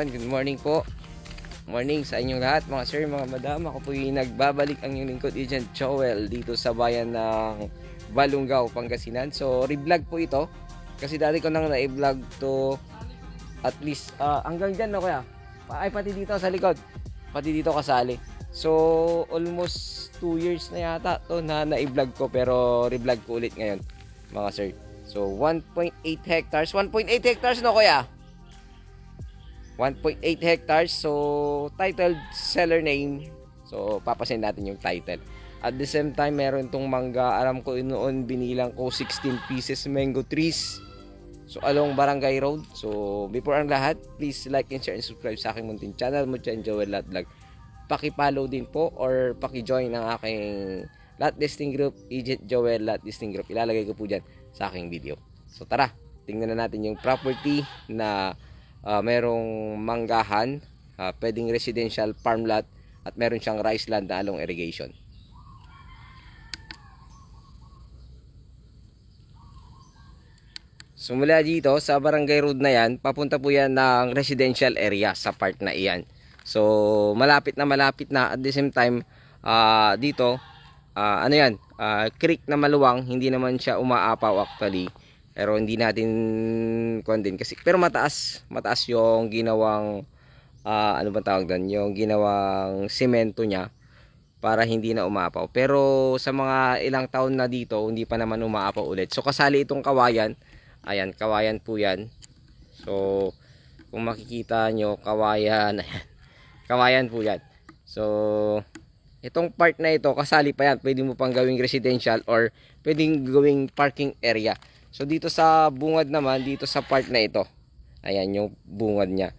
Ayun, good morning po. Morning sa inyong lahat mga sir, mga madam. Ako po yung nagbabalik ang inyong lingkod, Agent Joel, dito sa bayan ng Balungao, Pangasinan. So, reblog po ito. Kasi dati ko nang na-vlog to at least hanggang dyan na kuya. Ay, pati dito sa likod. Pati dito kasali. So, almost 2 years na yata to na na-vlog ko. Pero reblog ko ulit ngayon mga sir. So, 1.8 hectares. 1.8 hectares no kuya? 1.8 hectares. So, titled seller name. So, papasin natin yung title. At the same time, meron tong mangga. Alam ko noon binilang ko 16 pieces mango trees. So, along Barangay Road. So, before ang lahat, please like and share and subscribe sa aking munting channel, Mucha and Joel Lot Vlog. Paki-follow din po or paki-join ang aking lot listing group, Agent Joel Lot Listing Group. Ilalagay ko po dyan sa aking video. So, tara, tingnan na natin yung property na merong manggahan, pwedeng residential farm lot, at meron siyang rice land na along irrigation. So mula dito sa Barangay Road na yan, papunta po yan ng residential area sa part na iyan. So malapit na, at the same time dito ano yan, creek na maluwang, hindi naman siya umaapaw actually. Pero hindi natin kondin kasi, pero mataas yung ginawang ano ba tawag doon, yung ginawang semento niya para hindi na umaapaw. Pero sa mga ilang taon na dito, hindi pa naman umaapaw ulit. So kasali itong kawayan. Ayan, kawayan po yan. So kung makikita nyo, kawayan, ayan, kawayan po yan. So itong part na ito, kasali pa yan. Pwede mo pang gawing residential or pwedeng gawing parking area. So dito sa bungad naman, dito sa part na ito, ayan yung bungad niya.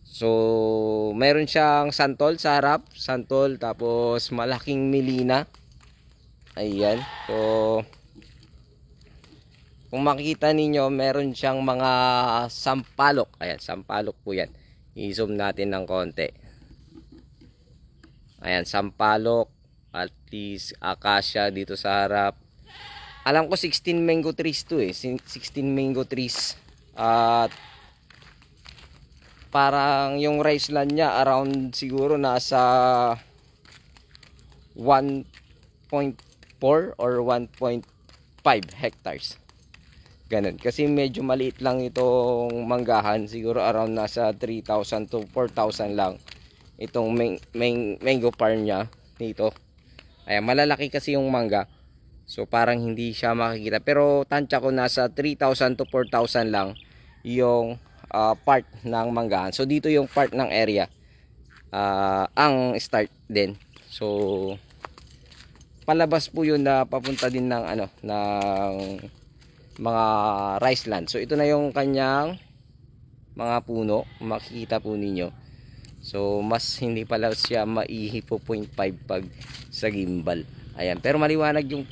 So meron siyang santol sa harap, santol, tapos malaking milina. Ayan. So kung makikita ninyo, meron siyang mga sampalok. Ayan, sampalok po yan. I-zoom natin ng konti. Ayan, sampalok, at least acacia dito sa harap. Alam ko 16 mango trees to eh. 16 mango trees. At parang yung rice land niya around siguro nasa 1.4 or 1.5 hectares. Ganun. Kasi medyo maliit lang itong manggahan. Siguro around nasa 3,000 to 4,000 lang itong mango farm niya dito. Ayan, malalaki kasi yung mangga. So parang hindi siya makikita. Pero tansya ko nasa 3,000 to 4,000 lang yung part ng manggahan. So dito yung part ng area ang start din. So palabas po yun na papunta din ng ano, ng mga rice land. So ito na yung kanyang mga puno. Makikita po ninyo. So mas hindi pala siya maihipo 0.5 pag sa gimbal. Ayan, pero maliwanag yung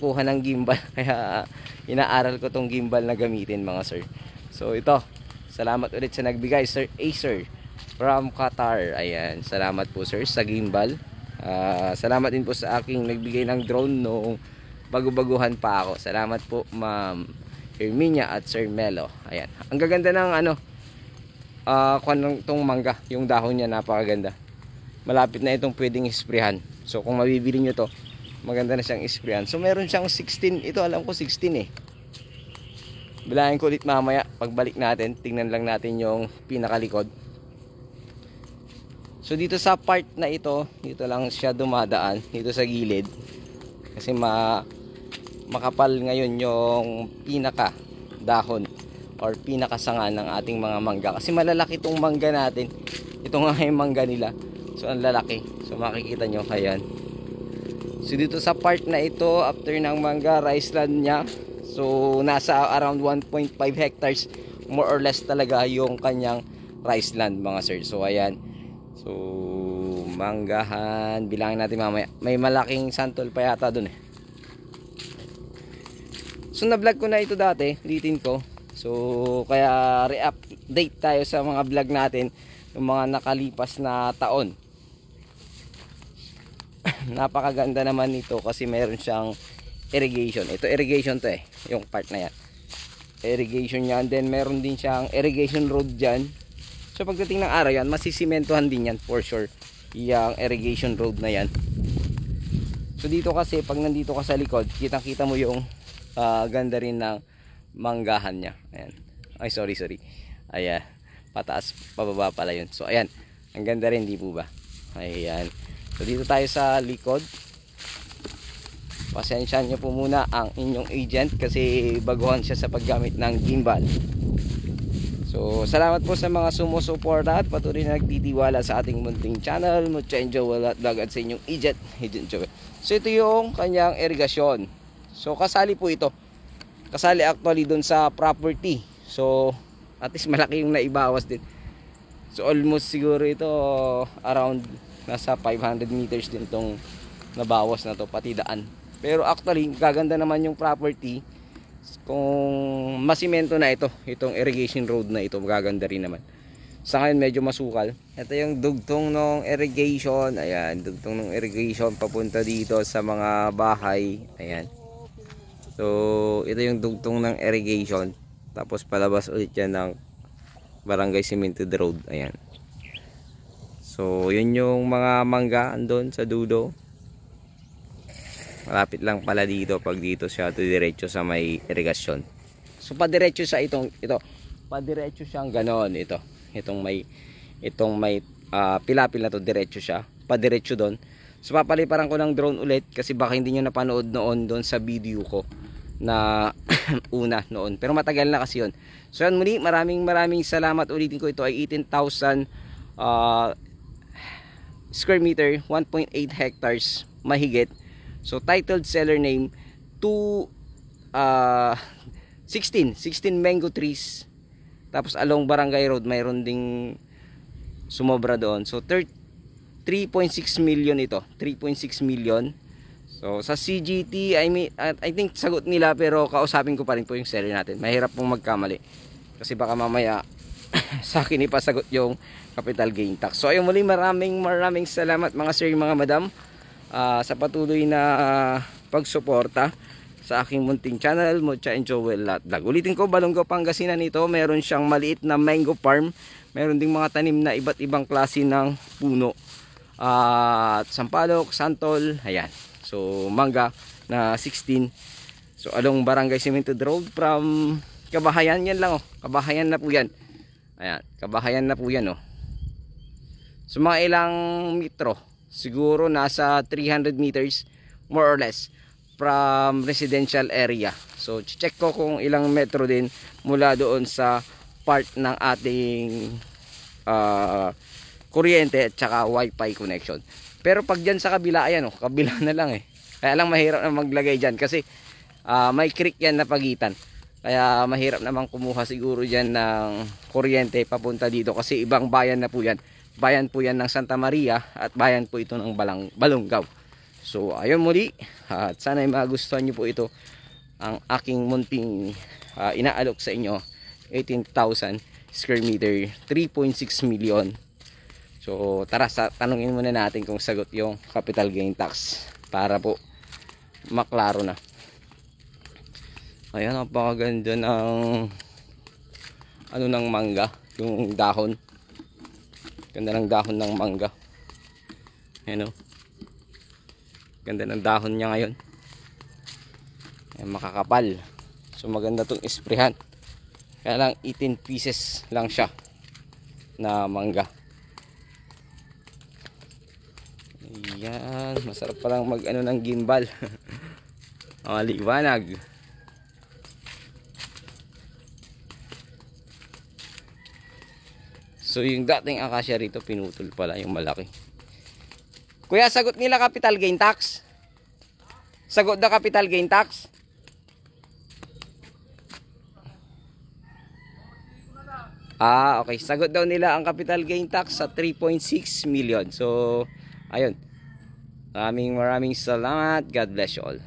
kuha ng gimbal, kaya inaaral ko tong gimbal na gamitin mga sir. So ito, salamat ulit sa nagbigay, Sir Acer from Qatar. Ayan, salamat po sir sa gimbal. Salamat din po sa aking nagbigay ng drone nung bago-baguhan pa ako. Salamat po Ma'am Herminia at Sir Melo. Ayan, ang gaganda ng ano, tong mangga, yung dahon niya napakaganda. Malapit na itong pwedeng isprehan. So kung mabibili nyo to, maganda na siyang isprayan. So meron siyang 16, ito alam ko 16 eh. Bilangin ko ulit mamaya pagbalik natin. Tingnan lang natin yung pinakalikod. So dito sa part na ito, dito lang siya dumadaan, dito sa gilid. Kasi makapal ngayon yung pinaka dahon or pinakasanga ng ating mga mangga. Kasi malalaki itong mangga natin. Ito nga yung mangga nila. So ang lalaki. So makikita nyo, ayan. So dito sa part na ito, after ng mangga, rice land niya. So nasa around 1.5 hectares more or less talaga yung kanyang rice land mga sir. So ayan. So manggahan, bilangin natin mamaya. May malaking santol pa yata dun eh. So na-vlog ko na ito dati, ulitin ko. So kaya re-update tayo sa mga vlog natin ng mga nakalipas na taon. Napakaganda naman nito kasi meron siyang irrigation. Ito irrigation to eh, yung part na yan. Irrigation yan. Then meron din siyang irrigation road dyan. So So pagdating ng araw yan, masisimentohan din yan for sure. Yung irrigation road na yan. So dito kasi, pag nandito ka sa likod, kitang-kita mo yung ganda rin ng manggahan niya. Ayan. Ay, sorry. Ayan. Pataas, pababa pala yun. So ayan. Ang ganda rin, di po ba? Ayan. So dito tayo sa likod. Pasensyahan nyo po muna ang inyong agent kasi baguhan siya sa paggamit ng gimbal. So salamat po sa mga sumusuporta at patuloy na nagtitiwala sa ating munting channel, Muchain Joel at Vlog, at sa inyong agent Joel. So ito yung kanyang irigasyon. So kasali po ito. Kasali actually dun sa property. So at least malaki yung naibawas din. So almost siguro ito around nasa 500 meters din tong nabawas na to, pati daan. Pero actually gaganda naman yung property kung masimento na ito, itong irrigation road na ito, gaganda rin naman. Sa ngayon medyo masukal. Ito yung dugtong ng irrigation. Ayan, dugtong ng irrigation papunta dito sa mga bahay. Ayan. So ito yung dugtong ng irrigation. Tapos palabas ulit yan ng Barangay Cemented Road. Ayan. So yun yung mga mangga andun sa dulo. Malapit lang pala dito pag dito siya diretso sa may irigasyon. So padiretso sa ito. Padiretso siyang ganon ito. Itong may pilapil na to, diretso siya. Padiretso doon. So papaliparan ko ng drone ulit kasi baka hindi niyo napanood noon doon sa video ko na una noon. Pero matagal na kasi 'yon. So yan muli, maraming salamat. Ulitin ko, ito ay 18,000 square meter, 1.8 hectares mahigit. So titled seller name 16 mango trees. Tapos along Barangay Road mayroon ding sumobra doon. So 3.6 million ito. 3.6 million. So sa CGT I think sagot nila, pero kausapin ko pa rin po yung seller natin. Mahirap pong magkamali. Kasi baka mamaya sa akin ipasagot yung capital gain tax. So ayun muli, maraming salamat mga sir, mga madam, sa patuloy na pagsuporta sa aking munting channel, Muchain Joel at Vlog. Ulitin ko, Balongo, Pangasinan ito. Meron siyang maliit na mango farm. Meron ding mga tanim na iba't ibang klase ng puno. Sampalok, santol, ayan. So mangga na 16. So along Barangay Cemented Road from Kabahayan, yan lang oh. Kabahayan na po yan. Ayan, Kabahayan na po yan oh. So mga ilang metro, siguro nasa 300 meters more or less from residential area. So check ko kung ilang metro din mula doon sa part ng ating kuryente at saka wifi connection. Pero pag dyan sa kabila, ayan oh, kabila na lang eh. Kaya lang mahirap na maglagay dyan kasi may creek yan na pagitan. Kaya mahirap naman kumuha siguro dyan ng kuryente papunta dito kasi ibang bayan na po yan. Bayan po yan ng Santa Maria at bayan po ito ng Balongaw. So ayun muli, at sana magustuhan nyo po ito, ang aking munting inaalok sa inyo, 18,000 square meter, 3.6 million. So tara, tanungin muna natin kung sagot yung capital gain tax para po maklaro na. Ayan, napakaganda ng ng mangga, yung dahon. Ganda ng dahon ng mangga. Ayan o. Ganda ng dahon niya ngayon. Ayan, makakapal. So maganda tong isprehan. Kaya lang 18 pieces lang siya na mangga. Ayan, masarap palang mag ng gimbal. Liwanag. So yung dating akasya rito pinutol pala yung malaki. Kuya, sagot nila capital gain tax? Sagot na capital gain tax? Okay. Sagot daw nila ang capital gain tax sa 3.6 million. So ayun. Maraming salamat. God bless you all.